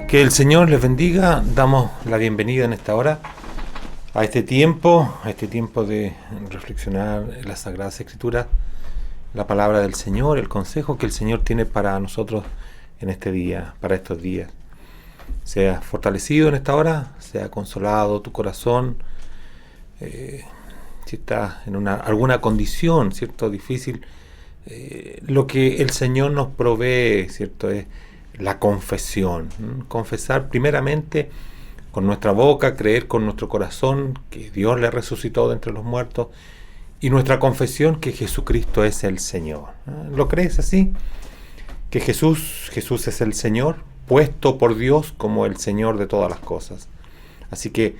Que el Señor les bendiga. Damos la bienvenida en esta hora a este tiempo de reflexionar en las Sagradas Escrituras, la palabra del Señor, el consejo que el Señor tiene para nosotros en este día, para estos días. Sea fortalecido en esta hora, sea consolado tu corazón, si estás en alguna condición, ¿cierto?, difícil, lo que el Señor nos provee, ¿cierto?, es la confesión. Confesar primeramente con nuestra boca, creer con nuestro corazón que Dios le resucitó de entre los muertos, y nuestra confesión que Jesucristo es el Señor. ¿Lo crees así? Que Jesús es el Señor, puesto por Dios como el Señor de todas las cosas. Así que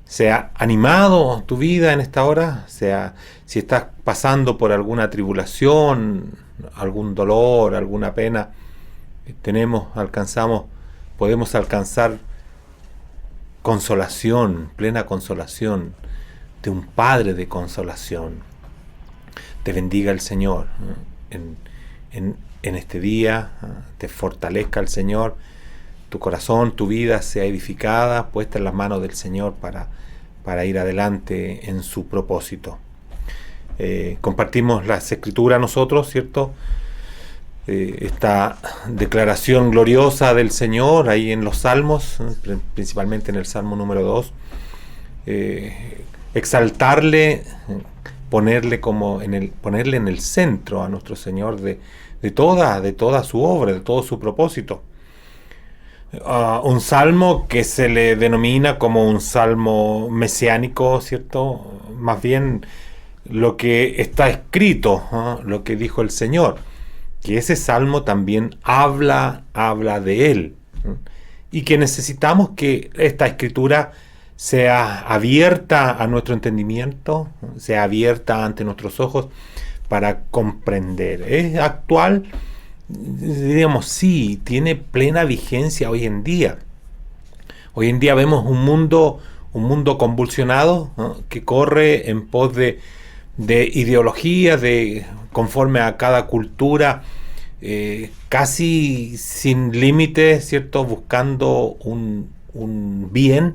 sea animado tu vida en esta hora, sea si estás pasando por alguna tribulación, algún dolor, alguna pena, podemos alcanzar consolación, plena consolación de un Padre de consolación. Te bendiga el Señor en este día, te fortalezca el Señor, tu corazón, tu vida sea edificada, puesta en las manos del Señor para ir adelante en su propósito. Compartimos las Escrituras nosotros, ¿cierto? Esta declaración gloriosa del Señor ahí en los Salmos, principalmente en el Salmo número 2, exaltarle, ponerle en el centro a nuestro Señor de toda su obra, de todo su propósito. Un salmo que se le denomina como un salmo mesiánico, ¿cierto? Más bien lo que está escrito, lo que dijo el Señor, que ese salmo también habla de Él, y que necesitamos que esta escritura sea abierta a nuestro entendimiento, sea abierta ante nuestros ojos para comprender. ¿Es actual? Diríamos, sí, tiene plena vigencia hoy en día. Hoy en día vemos un mundo convulsionado, que corre en pos de ideologías, conforme a cada cultura, casi sin límites, ¿cierto?, buscando un bien.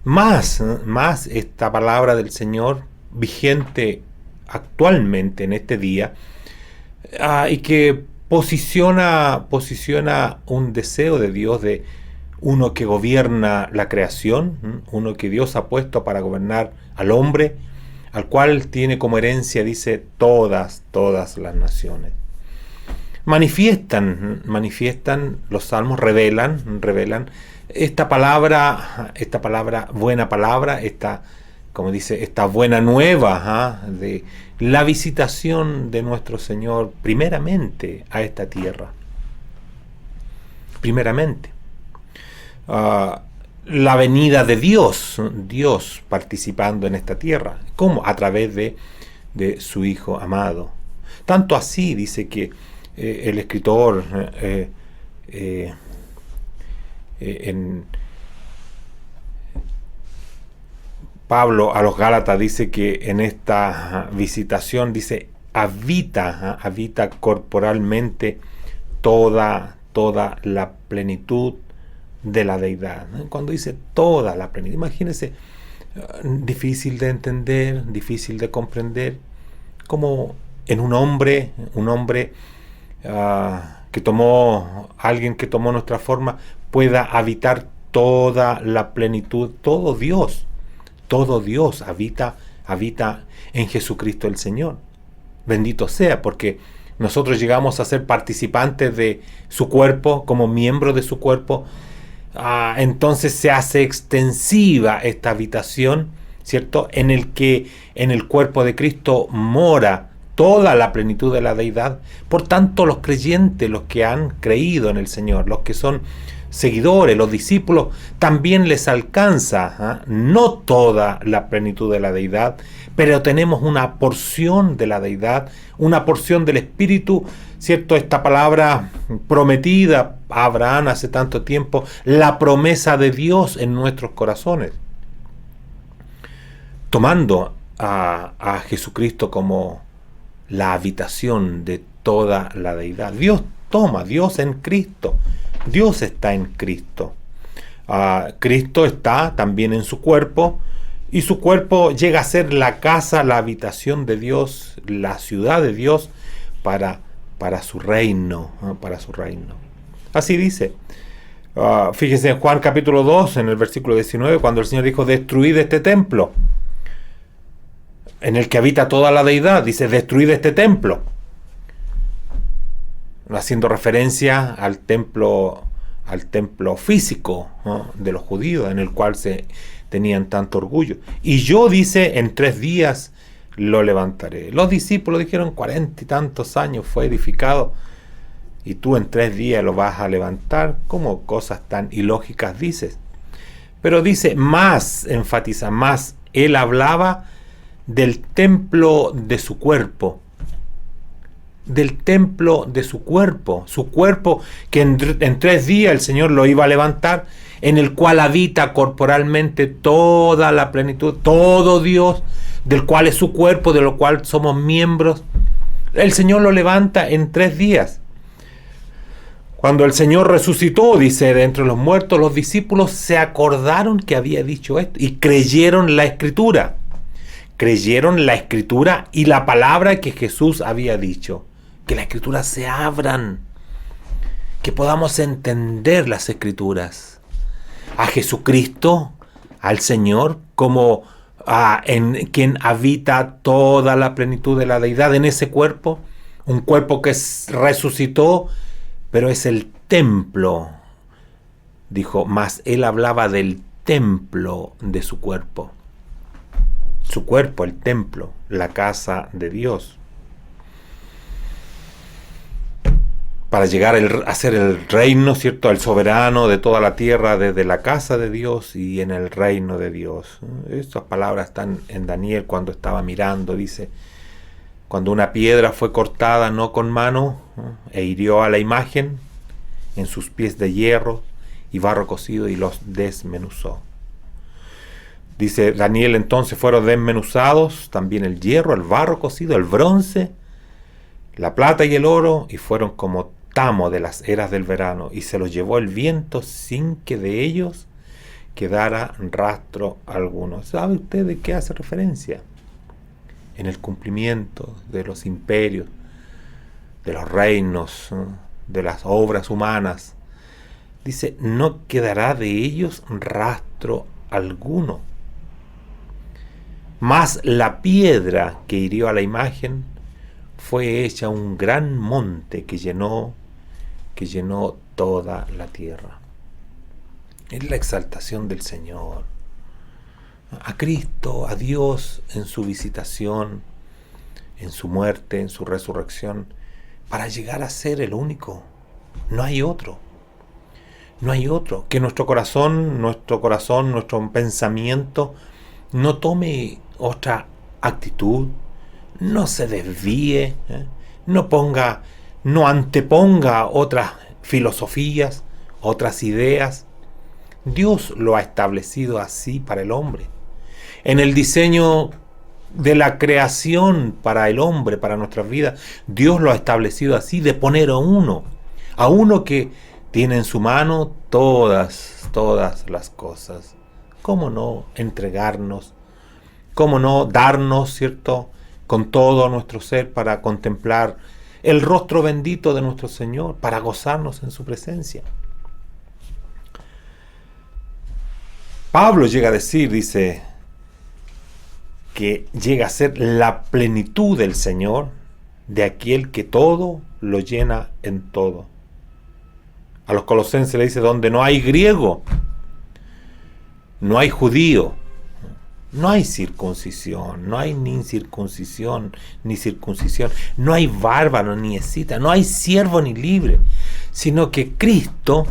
Más esta palabra del Señor vigente actualmente en este día, y que posiciona un deseo de Dios, de uno que gobierna la creación, uno que Dios ha puesto para gobernar al hombre, al cual tiene como herencia, dice, todas las naciones. Manifiestan los salmos, revelan esta palabra, buena palabra, esta buena nueva, de la visitación de nuestro Señor primeramente a esta tierra. Primeramente. La venida de Dios participando en esta tierra. ¿Cómo? A través de su Hijo amado. Tanto así, dice que el escritor en Pablo a los Gálatas dice que en esta visitación, dice, habita corporalmente toda la plenitud de la deidad. Cuando dice toda la plenitud, imagínense, difícil de entender, difícil de comprender, como en un hombre alguien que tomó nuestra forma, pueda habitar toda la plenitud, todo Dios habita en Jesucristo el Señor. Bendito sea, porque nosotros llegamos a ser participantes de su cuerpo, como miembros de su cuerpo. Entonces se hace extensiva esta habitación, ¿cierto?, en el cuerpo de Cristo mora toda la plenitud de la deidad. Por tanto, los creyentes, los que han creído en el Señor, los que son seguidores, los discípulos, también les alcanza, no toda la plenitud de la deidad, pero tenemos una porción de la deidad, una porción del Espíritu, ¿cierto? Esta palabra prometida a Abraham hace tanto tiempo, la promesa de Dios en nuestros corazones, tomando a Jesucristo como la habitación de toda la deidad. Dios en Cristo Dios está en Cristo. Cristo está también en su cuerpo, y su cuerpo llega a ser la casa, la habitación de Dios, la ciudad de Dios para su reino, para su reino. Así dice. Fíjese en Juan capítulo 2, en el versículo 19, cuando el Señor dijo: destruid este templo, en el que habita toda la deidad. Dice: destruid este templo, haciendo referencia al templo físico, ¿no?, de los judíos, en el cual se tenían tanto orgullo. Y yo, dice, en 3 días lo levantaré. Los discípulos dijeron: 40 y tantos años fue edificado, y tú en 3 días lo vas a levantar. ¿Cómo cosas tan ilógicas dices? Pero dice más, enfatiza más, él hablaba del templo de su cuerpo. Del templo de su cuerpo que en 3 días el Señor lo iba a levantar, en el cual habita corporalmente toda la plenitud, todo Dios, del cual es su cuerpo, de lo cual somos miembros. El Señor lo levanta en 3 días. Cuando el Señor resucitó, dice, de entre los muertos, los discípulos se acordaron que había dicho esto y creyeron la Escritura. Creyeron la Escritura y la palabra que Jesús había dicho. Que las Escrituras se abran, que podamos entender las Escrituras. A Jesucristo, al Señor, como en quien habita toda la plenitud de la deidad, en ese cuerpo, un cuerpo que resucitó, pero es el templo, dijo, más él hablaba del templo de su cuerpo. Su cuerpo, el templo, la casa de Dios. Para llegar a ser el reino, ¿cierto?, el soberano de toda la tierra, desde la casa de Dios y en el reino de Dios. Estas palabras están en Daniel cuando estaba mirando, dice: cuando una piedra fue cortada no con mano, e hirió a la imagen en sus pies de hierro y barro cocido, y los desmenuzó. Dice Daniel: entonces fueron desmenuzados también el hierro, el barro cocido, el bronce, la plata y el oro, y fueron como tamo de las eras del verano, y se los llevó el viento sin que de ellos quedara rastro alguno. ¿Sabe usted de qué hace referencia? En el cumplimiento de los imperios, de los reinos, de las obras humanas. Dice: no quedará de ellos rastro alguno. Mas la piedra que hirió a la imagen fue hecha un gran monte que llenó toda la tierra. Es la exaltación del Señor. A Cristo, a Dios, en su visitación, en su muerte, en su resurrección, para llegar a ser el único. No hay otro. No hay otro. Que nuestro corazón, nuestro pensamiento no tome otra actitud, no se desvíe, no anteponga otras filosofías, otras ideas. Dios lo ha establecido así para el hombre. En el diseño de la creación para el hombre, para nuestras vidas, Dios lo ha establecido así, de poner a uno que tiene en su mano todas las cosas. ¿Cómo no entregarnos? ¿Cómo no darnos, cierto, con todo nuestro ser para contemplar el rostro bendito de nuestro Señor, para gozarnos en su presencia? Pablo llega a decir, dice, que llega a ser la plenitud del Señor, de aquel que todo lo llena en todo. A los Colosenses le dice: donde no hay griego, no hay judío, no hay circuncisión, no hay ni incircuncisión ni circuncisión, no hay bárbaro ni escita, no hay siervo ni libre, sino que Cristo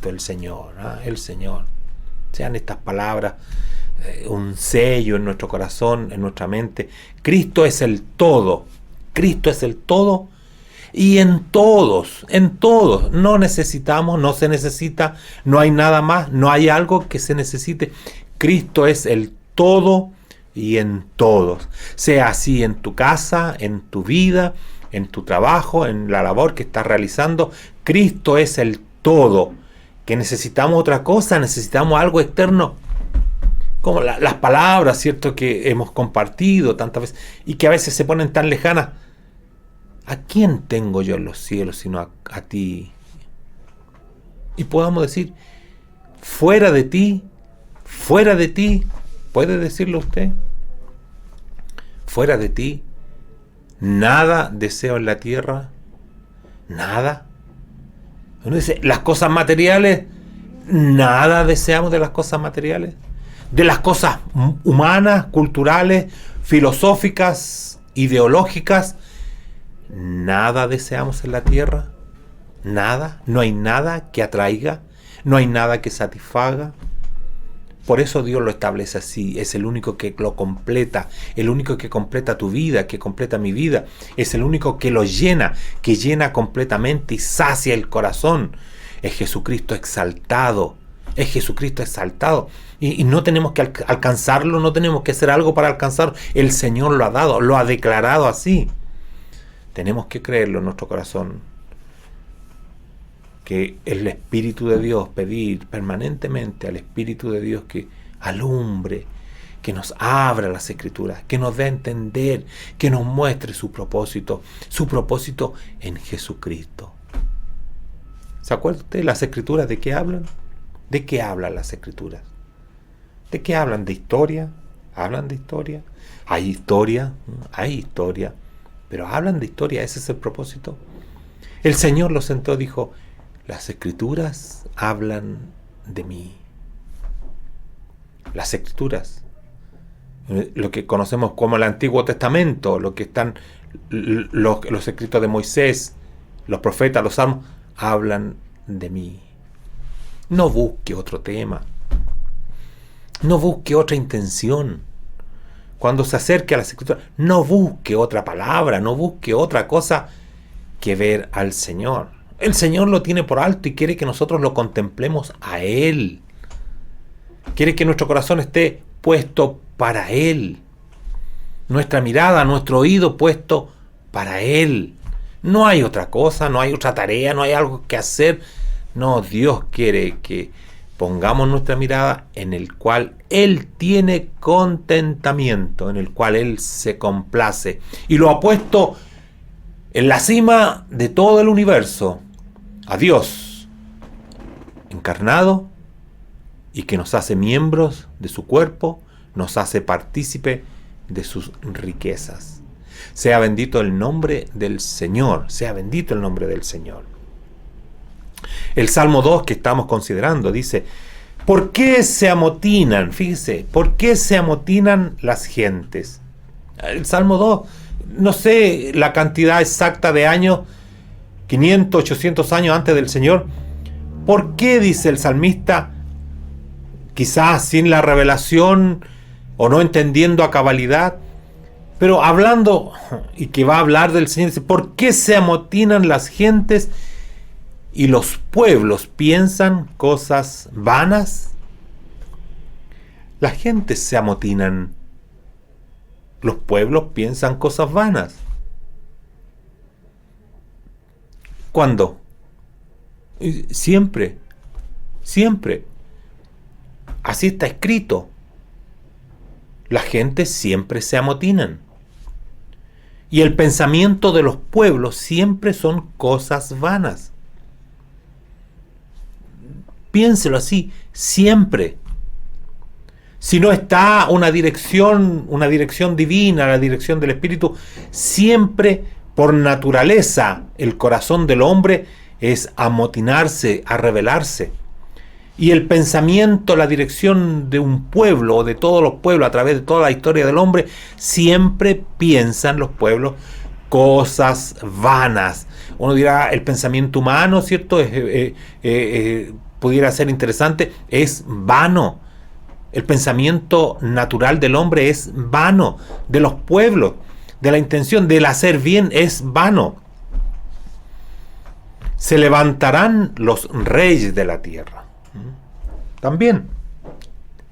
el Señor, el Señor. Sean estas palabras un sello en nuestro corazón, en nuestra mente. Cristo es el todo. Cristo es el todo. Y en todos, no necesitamos, no se necesita, no hay nada más, no hay algo que se necesite. Cristo es el todo y en todos. Sea así en tu casa, en tu vida, en tu trabajo, en la labor que estás realizando. Cristo es el todo. Que necesitamos otra cosa, necesitamos algo externo, como las palabras, ¿cierto?, que hemos compartido tantas veces y que a veces se ponen tan lejanas. ¿A quién tengo yo en los cielos sino a ti? Y podamos decir, fuera de ti, ¿puede decirlo usted? Fuera de ti, nada deseo en la tierra, nada. Uno dice, las cosas materiales, nada deseamos de las cosas materiales. De las cosas humanas, culturales, filosóficas, ideológicas, nada deseamos en la tierra. Nada, no hay nada que atraiga, no hay nada que satisfaga. Por eso Dios lo establece así, es el único que lo completa, el único que completa tu vida, que completa mi vida, es el único que lo llena, que llena completamente y sacia el corazón. Es Jesucristo exaltado, es Jesucristo exaltado. Y no tenemos que alcanzarlo, no tenemos que hacer algo para alcanzarlo. El Señor lo ha dado, lo ha declarado así. Tenemos que creerlo en nuestro corazón. Que el Espíritu de Dios, pedir permanentemente al Espíritu de Dios que alumbre, que nos abra las Escrituras, que nos dé a entender, que nos muestre su propósito en Jesucristo. ¿Se acuerda usted las Escrituras de qué hablan? ¿De qué hablan las Escrituras? ¿De qué hablan? ¿De historia? ¿Hablan de historia? Hay historia, pero hablan de historia, ese es el propósito. El Señor lo sentó, dijo, las Escrituras hablan de mí. Las Escrituras, lo que conocemos como el Antiguo Testamento, lo que están los escritos de Moisés, los profetas, los salmos, hablan de mí. No busque otro tema, no busque otra intención. Cuando se acerque a las Escrituras, no busque otra palabra, no busque otra cosa que ver al Señor. El Señor lo tiene por alto y quiere que nosotros lo contemplemos a Él. Quiere que nuestro corazón esté puesto para Él. Nuestra mirada, nuestro oído puesto para Él. No hay otra cosa, no hay otra tarea, no hay algo que hacer. No, Dios quiere que pongamos nuestra mirada en el cual Él tiene contentamiento, en el cual Él se complace. Y lo ha puesto en la cima de todo el universo, a Dios encarnado, y que nos hace miembros de su cuerpo, nos hace partícipe de sus riquezas. Sea bendito el nombre del Señor, sea bendito el nombre del Señor. El Salmo 2 que estamos considerando dice, ¿por qué se amotinan? Fíjese, ¿por qué se amotinan las gentes? El Salmo 2, no sé la cantidad exacta de años, 500, 800 años antes del Señor. ¿Por qué, dice el salmista, quizás sin la revelación o no entendiendo a cabalidad, pero hablando, y que va a hablar del Señor, dice, ¿por qué se amotinan las gentes y los pueblos piensan cosas vanas? Las gentes se amotinan, los pueblos piensan cosas vanas. ¿Cuándo? Siempre, siempre. Así está escrito. La gente siempre se amotinan. Y el pensamiento de los pueblos siempre son cosas vanas. Piénselo así, siempre. Si no está una dirección divina, la dirección del Espíritu, siempre por naturaleza el corazón del hombre es amotinarse, a rebelarse. Y el pensamiento, la dirección de un pueblo o de todos los pueblos a través de toda la historia del hombre, siempre piensan los pueblos cosas vanas. Uno dirá, el pensamiento humano, ¿cierto? Pudiera ser interesante, es vano. El pensamiento natural del hombre es vano, de los pueblos, de la intención del hacer bien es vano. Se levantarán los reyes de la tierra. También.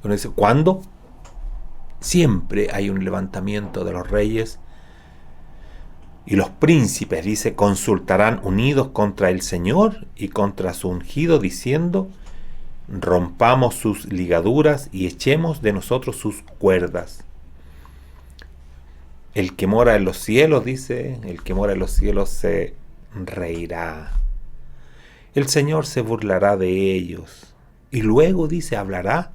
Uno dice, ¿cuándo? Siempre hay un levantamiento de los reyes Y los príncipes, dice, consultarán unidos contra el Señor y contra su ungido, diciendo: rompamos sus ligaduras y echemos de nosotros sus cuerdas. El que mora en los cielos, dice, el que mora en los cielos se reirá. El Señor se burlará de ellos. Y luego, dice, hablará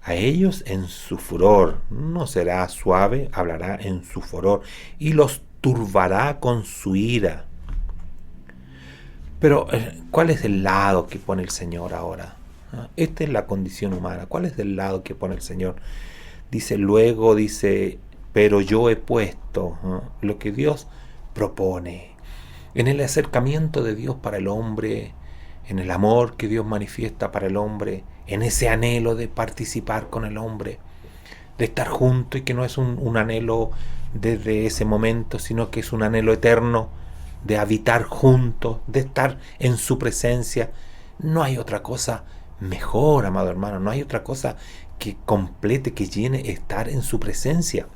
a ellos en su furor. No será suave, hablará en su furor. Y los turbará con su ira. Pero, ¿cuál es el lado que pone el Señor ahora? Esta es la condición humana. ¿Cuál es el lado que pone el Señor? Dice, luego, dice, pero yo he puesto lo que Dios propone. En el acercamiento de Dios para el hombre, en el amor que Dios manifiesta para el hombre, en ese anhelo de participar con el hombre, de estar junto, y que no es un anhelo desde ese momento, sino que es un anhelo eterno de habitar juntos, de estar en su presencia. No hay otra cosa mejor, amado hermano, no hay otra cosa que complete, que llene estar en su presencia.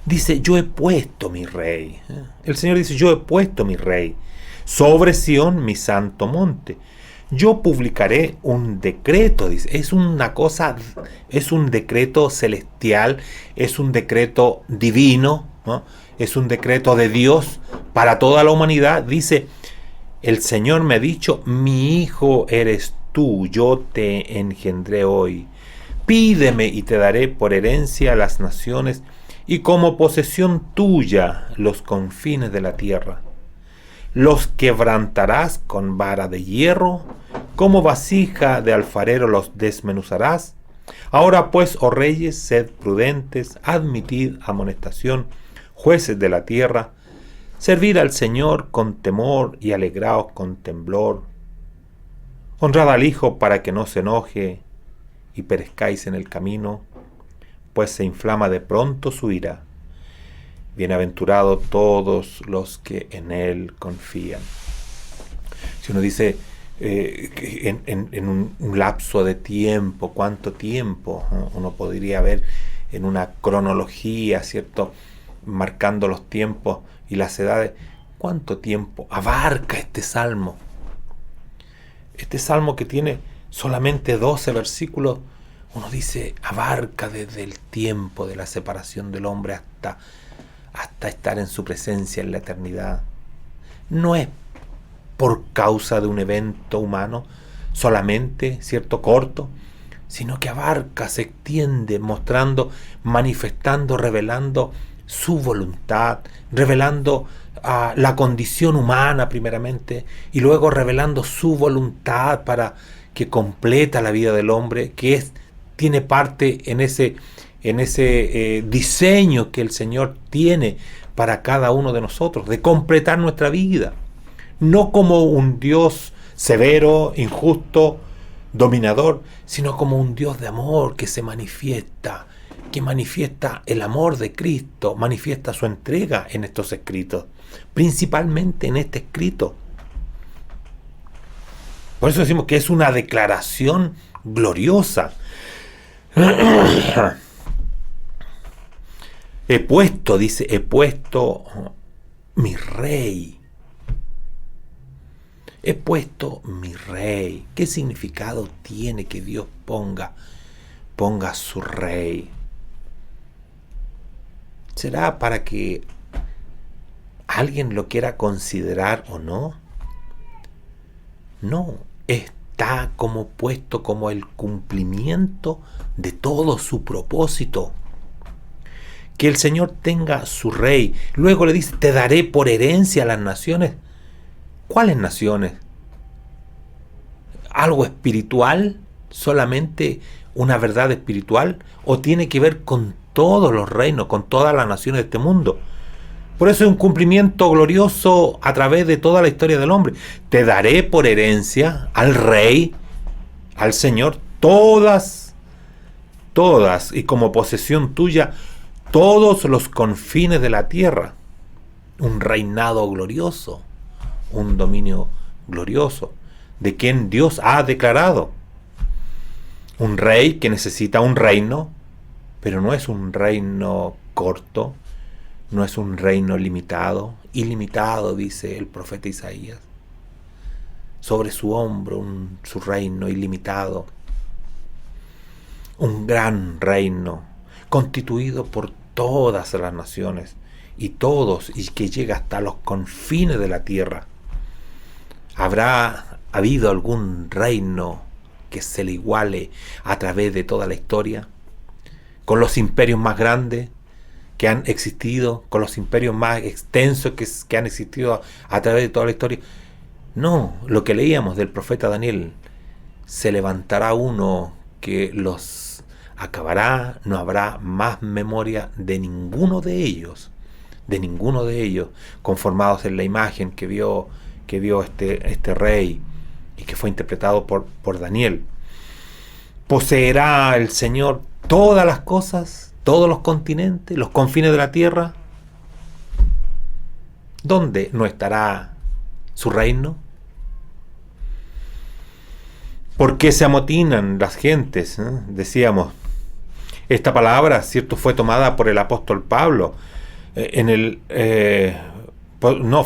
Dice, yo he puesto mi rey. El Señor dice, yo he puesto mi rey sobre Sión, mi santo monte. Yo publicaré un decreto, dice. Es una cosa, es un decreto celestial, es un decreto divino, ¿no? Es un decreto de Dios para toda la humanidad. Dice, el Señor me ha dicho, mi hijo eres tú, yo te engendré hoy. Pídeme y te daré por herencia las naciones y como posesión tuya los confines de la tierra. Los quebrantarás con vara de hierro, como vasija de alfarero los desmenuzarás. Ahora pues, oh reyes, sed prudentes, admitid amonestación, jueces de la tierra, servid al Señor con temor y alegraos con temblor. Honrad al Hijo para que no se enoje y perezcáis en el camino, pues se inflama de pronto su ira. Bienaventurados todos los que en Él confían. Si uno dice en un lapso de tiempo, ¿cuánto tiempo? Uno podría ver en una cronología, ¿cierto? Marcando los tiempos y las edades. ¿Cuánto tiempo abarca este salmo? Este salmo que tiene solamente 12 versículos, uno dice, abarca desde el tiempo de la separación del hombre hasta estar en su presencia en la eternidad. No es por causa de un evento humano solamente, cierto, corto, sino que abarca, se extiende, mostrando, manifestando, revelando su voluntad, revelando la condición humana primeramente, y luego revelando su voluntad para que completa la vida del hombre, que tiene parte en ese diseño que el Señor tiene para cada uno de nosotros, de completar nuestra vida, no como un Dios severo, injusto, dominador, sino como un Dios de amor que se manifiesta, que manifiesta el amor de Cristo, manifiesta su entrega en estos escritos, principalmente en este escrito. Por eso decimos que es una declaración gloriosa. He puesto, dice, he puesto mi rey. He puesto mi rey. ¿Qué significado tiene que Dios ponga su rey? ¿Será para que alguien lo quiera considerar o no? No, está como puesto como el cumplimiento de todo su propósito. Que el Señor tenga su rey. Luego le dice, te daré por herencia a las naciones. ¿Cuáles naciones? ¿Algo espiritual? ¿Solamente una verdad espiritual? ¿O tiene que ver con todos los reinos, con todas las naciones de este mundo? Por eso es un cumplimiento glorioso a través de toda la historia del hombre. Te daré por herencia al rey, al Señor, todas, y como posesión tuya, todos los confines de la tierra. Un reinado glorioso, un dominio glorioso, de quien Dios ha declarado. Un rey que necesita un reino, pero no es un reino corto, no es un reino limitado, ilimitado, dice el profeta Isaías. Sobre su hombro su reino ilimitado, un gran reino constituido por todas las naciones y todos, y que llega hasta los confines de la tierra. ¿Habrá habido algún reino que se le iguale a través de toda la historia? Con los imperios más grandes que han existido, con los imperios más extensos que han existido a través de toda la historia. No, lo que leíamos del profeta Daniel, se levantará uno que los acabará, no habrá más memoria de ninguno de ellos, conformados en la imagen que vio este rey y que fue interpretado por Daniel. ¿Poseerá el Señor todas las cosas, todos los continentes, los confines de la tierra? ¿Dónde no estará su reino? ¿Por qué se amotinan las gentes? Decíamos, esta palabra, cierto, fue tomada por el apóstol Pablo,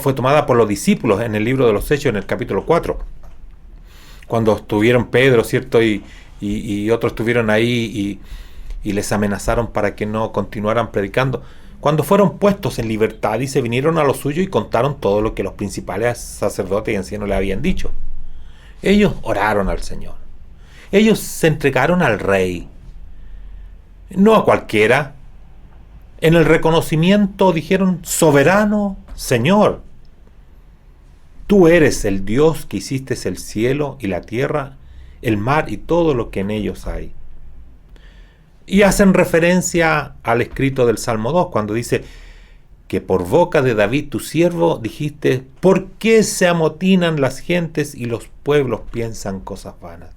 fue tomada por los discípulos en el libro de los Hechos, en el capítulo 4, cuando estuvieron Pedro, cierto, y otros estuvieron ahí y les amenazaron para que no continuaran predicando. Cuando fueron puestos en libertad, y se vinieron a lo suyo y contaron todo lo que los principales sacerdotes y ancianos le habían dicho. Ellos oraron al Señor. Ellos se entregaron al Rey. No a cualquiera. En el reconocimiento dijeron: soberano Señor, tú eres el Dios que hiciste el cielo y la tierra, el mar y todo lo que en ellos hay. Y hacen referencia al escrito del Salmo 2, cuando dice que por boca de David tu siervo dijiste: ¿por qué se amotinan las gentes y los pueblos piensan cosas vanas?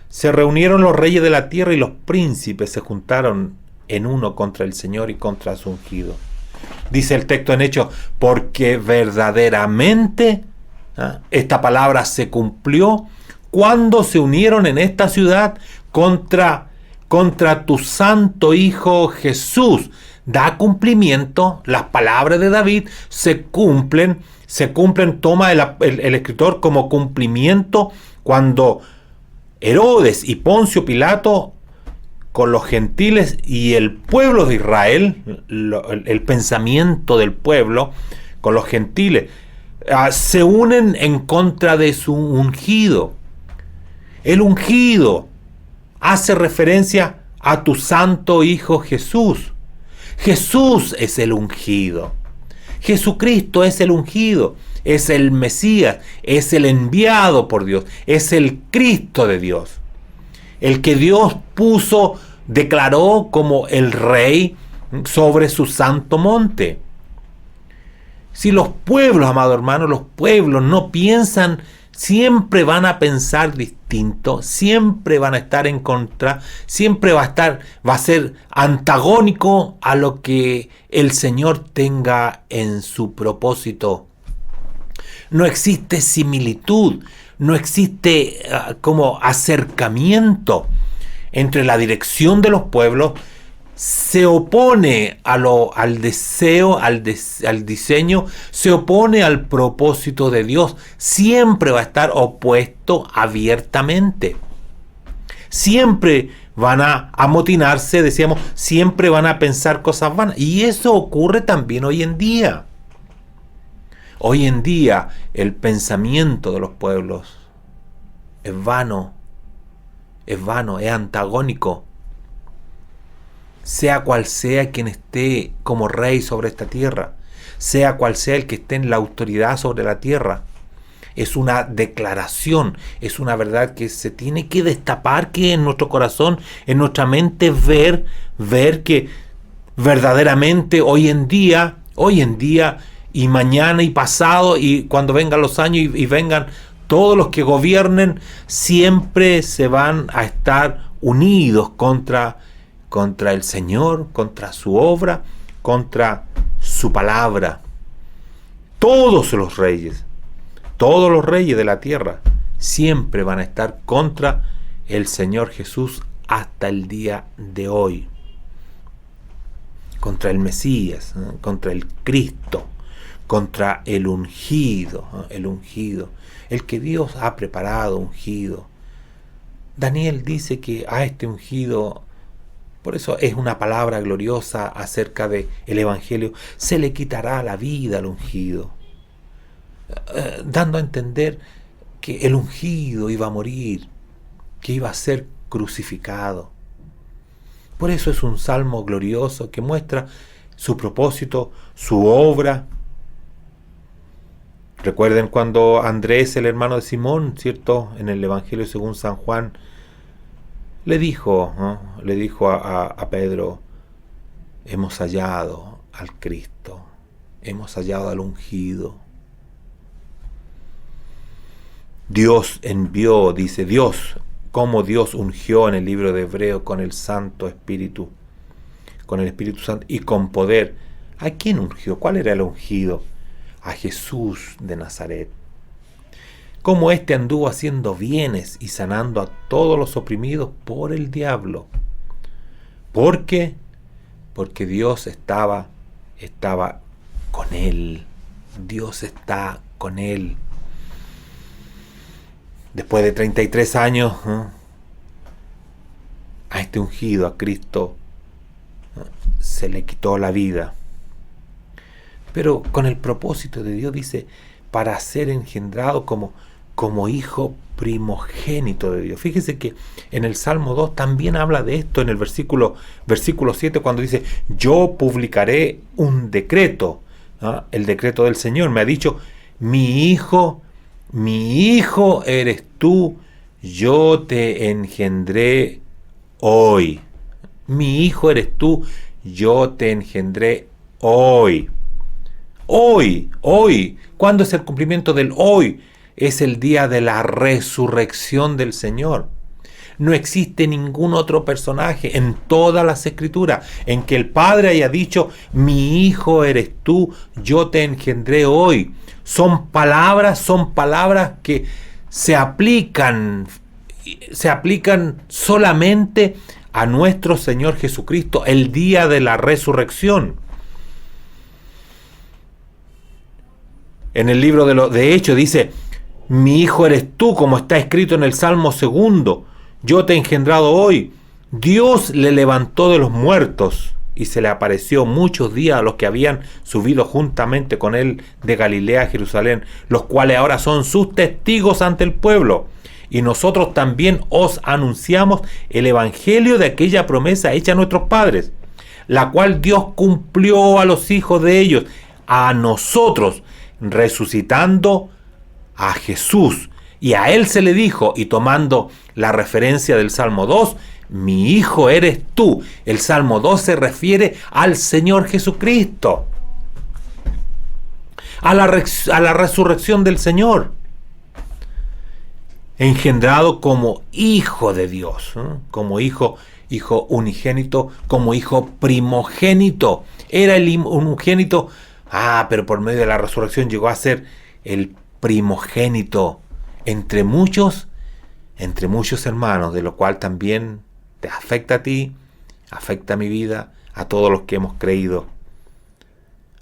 Se reunieron los reyes de la tierra y los príncipes se juntaron en uno contra el Señor y contra su ungido. Dice el texto en Hechos: porque verdaderamente esta palabra se cumplió cuando se unieron en esta ciudad contra tu santo Hijo Jesús. Da cumplimiento, las palabras de David se cumplen, toma el escritor como cumplimiento cuando Herodes y Poncio Pilato, con los gentiles y el pueblo de Israel, el pensamiento del pueblo con los gentiles, se unen en contra de su ungido. El ungido hace referencia a tu santo Hijo Jesús. Jesús es el ungido. Jesucristo es el ungido. Es el Mesías. Es el enviado por Dios. Es el Cristo de Dios. El que Dios declaró como el Rey sobre su santo monte. Si los pueblos, amado hermano, los pueblos no piensan, siempre van a pensar distinto, siempre van a estar en contra, siempre va a ser antagónico a lo que el Señor tenga en su propósito. No existe similitud, no existe como acercamiento entre la dirección de los pueblos. Se opone al deseo, al diseño, se opone al propósito de Dios. Siempre va a estar opuesto abiertamente. Siempre van a amotinarse, decíamos, siempre van a pensar cosas vanas. Y eso ocurre también hoy en día. Hoy en día el pensamiento de los pueblos es vano, es antagónico. Sea cual sea quien esté como rey sobre esta tierra, sea cual sea el que esté en la autoridad sobre la tierra, es una declaración, es una verdad que se tiene que destapar, que en nuestro corazón, en nuestra mente ver que verdaderamente hoy en día y mañana y pasado y cuando vengan los años y vengan todos los que gobiernen, siempre se van a estar unidos contra el Señor, contra su obra, contra su palabra. Todos los reyes de la tierra siempre van a estar contra el Señor Jesús hasta el día de hoy. contra el Mesías, contra el Cristo, contra el ungido, el que Dios ha preparado, ungido. Daniel dice que a este ungido, por eso es una palabra gloriosa acerca del Evangelio, se le quitará la vida al ungido, dando a entender que el ungido iba a morir, que iba a ser crucificado. Por eso es un salmo glorioso que muestra su propósito, su obra. Recuerden cuando Andrés, el hermano de Simón, ¿cierto?, en el Evangelio según San Juan, le dijo a Pedro: hemos hallado al Cristo, hemos hallado al ungido. Dios envió, dice Dios, como Dios ungió en el libro de Hebreo con el Santo Espíritu, con el Espíritu Santo y con poder. ¿A quién ungió? ¿Cuál era el ungido? A Jesús de Nazaret. Como éste anduvo haciendo bienes y sanando a todos los oprimidos por el diablo. ¿Por qué? Porque Dios estaba con él. Dios está con él. Después de 33 años, a este ungido, a Cristo, se le quitó la vida. Pero con el propósito de Dios, dice, para ser engendrado como hijo primogénito de Dios. Fíjese que en el Salmo 2 también habla de esto, en el versículo 7, cuando dice: yo publicaré un decreto, el decreto del Señor. Me ha dicho: mi hijo eres tú, yo te engendré hoy. Mi hijo eres tú, yo te engendré hoy. Hoy. ¿Cuándo es el cumplimiento del hoy? Es el día de la resurrección del Señor. No existe ningún otro personaje en todas las Escrituras en que el Padre haya dicho: mi hijo eres tú, yo te engendré hoy. Son palabras que se aplican solamente a nuestro Señor Jesucristo, el día de la resurrección. En el libro de Hechos dice: mi hijo eres tú, como está escrito en el Salmo 2, yo te he engendrado hoy. Dios le levantó de los muertos y se le apareció muchos días a los que habían subido juntamente con él de Galilea a Jerusalén, los cuales ahora son sus testigos ante el pueblo. Y nosotros también os anunciamos el evangelio de aquella promesa hecha a nuestros padres, la cual Dios cumplió a los hijos de ellos, a nosotros, resucitando a Jesús. Y a él se le dijo, y tomando la referencia del Salmo 2, mi hijo eres tú. El Salmo 2 se refiere al Señor Jesucristo, a la resurrección del Señor, engendrado como hijo de Dios, como hijo unigénito, como hijo primogénito. Era el unigénito, pero por medio de la resurrección llegó a ser el primogénito entre muchos hermanos, de lo cual también te afecta a ti, afecta a mi vida, a todos los que hemos creído.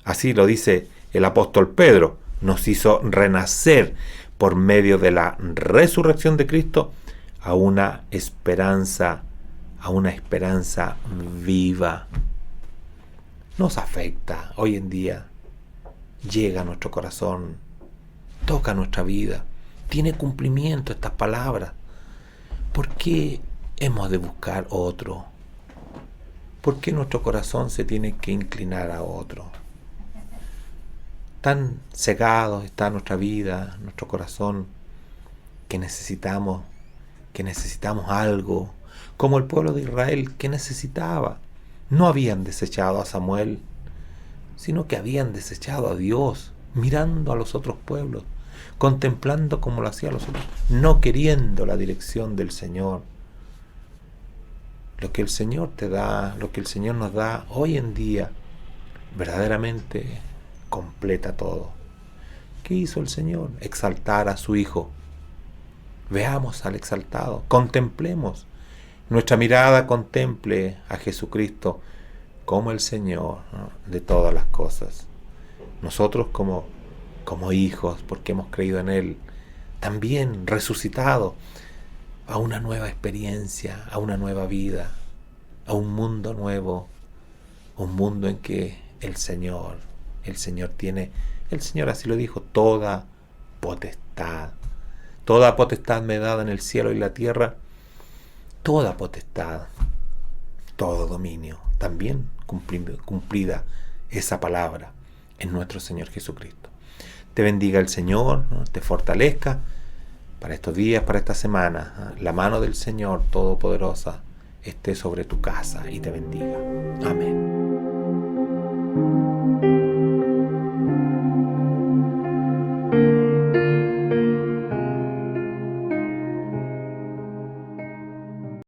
Así lo dice el apóstol Pedro: nos hizo renacer por medio de la resurrección de Cristo a una esperanza viva. Nos afecta hoy en día, llega a nuestro corazón, toca nuestra vida, tiene cumplimiento estas palabras. ¿Por qué hemos de buscar otro? ¿Por qué nuestro corazón se tiene que inclinar a otro? Tan cegado está nuestra vida, nuestro corazón, que necesitamos algo, como el pueblo de Israel que necesitaba. No habían desechado a Samuel, sino que habían desechado a Dios, mirando a los otros pueblos, contemplando como lo hacían los otros, no queriendo la dirección del Señor. Lo que el Señor te da, lo que el Señor nos da hoy en día, verdaderamente completa todo. ¿Qué hizo el Señor? Exaltar a su Hijo. Veamos al exaltado, contemplemos. Nuestra mirada contemple a Jesucristo como el Señor, ¿no?, de todas las cosas. Nosotros como hijos, porque hemos creído en Él, también resucitados a una nueva experiencia, a una nueva vida, a un mundo nuevo, un mundo en que el Señor tiene, el Señor así lo dijo, toda potestad me es dada en el cielo y la tierra, toda potestad, todo dominio, también cumplida esa palabra en nuestro Señor Jesucristo. Te bendiga el Señor, ¿no?, te fortalezca para estos días, para esta semana. La mano del Señor Todopoderosa esté sobre tu casa y te bendiga. Amén.